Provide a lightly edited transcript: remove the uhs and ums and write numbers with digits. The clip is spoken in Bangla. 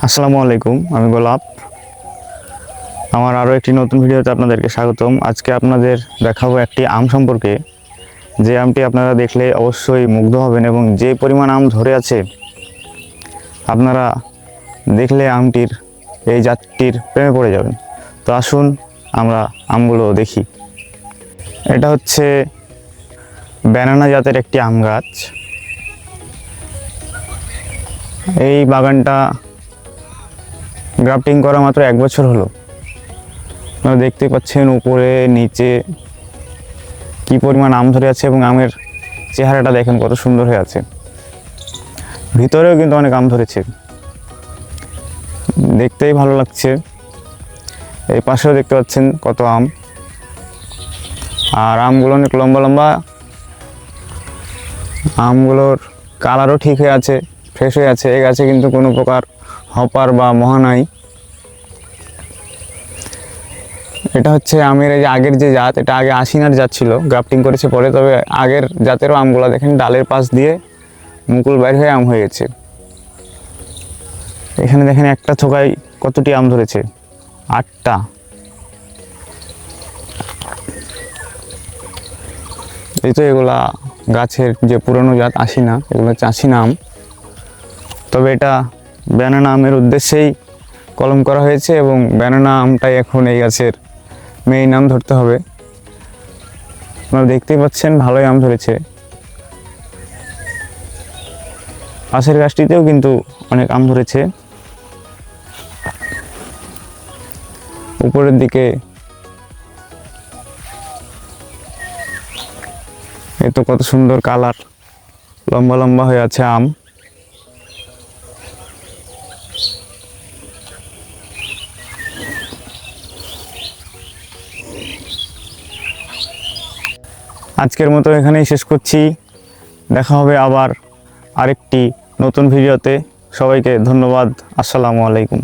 আসসালামু আলাইকুম, আমি গোলাপ। আমার আরও একটি নতুন ভিডিওতে আপনাদেরকে স্বাগতম। আজকে আপনাদের দেখাবো একটি আম সম্পর্কে, যে আমটি আপনারা দেখলে অবশ্যই মুগ্ধ হবেন এবং যে পরিমাণ আম ধরে আছে আপনারা দেখলে আমটির এই জাতটির প্রেমে পড়ে যাবেন। তো আসুন আমরা আমগুলো দেখি। এটা হচ্ছে ব্যানানা জাতের একটি আম গাছ। এই বাগানটা গ্রাফটিং করা মাত্র 1 বছর হলো। আপনারা দেখতে পাচ্ছেন উপরে নিচে কি পরিমাণ আম ধরে আছে এবং আমের চেহারাটা দেখেন কত সুন্দর হয়ে আছে। ভিতরেও কিন্তু অনেক আম ধরেছে, দেখতেই ভালো লাগছে। এই পাশেও দেখতে পাচ্ছেন কত আম, আর আমগুলো অনেক লম্বা লম্বা। আমগুলোর কালারও ঠিক হয়ে আছে, ফ্রেশ হয়ে আছে। এই গাছে কিন্তু কোনো প্রকার হপার বা মহা নাই। এটা হচ্ছে আমের এই যে আগের যে জাত, এটা আগে আশিনার জাত ছিল, গ্রাফটিং করেছে পরে। তবে আগের জাতেরও আমগুলো দেখেন ডালের পাশ দিয়ে মুকুল বাইর হয়ে আম হয়ে গেছে। এখানে দেখেন একটা থোকায় কতটি আম ধরেছে, 8টা। এই তো এগুলা গাছের যে পুরনো জাত আশিনা, এগুলো হচ্ছে আশিনা আম। তবে এটা ব্যানানা আমের উদ্দেশ্যেই কলম করা হয়েছে এবং ব্যানানা আমটাই এখন এই গাছের মেইন আম ধরতে হবে। আপনারা দেখতেই পাচ্ছেন ভালোই আম ধরেছে। পাশের গাছটিতেও কিন্তু অনেক আম ধরেছে। উপরের দিকে এ তো কত সুন্দর কালার, লম্বা লম্বা হয়ে আছে আম। আজকের মতো এখানেই শেষ করছি। দেখা হবে আবার আরেকটি নতুন ভিডিওতে। সবাইকে ধন্যবাদ। আসসালামু আলাইকুম।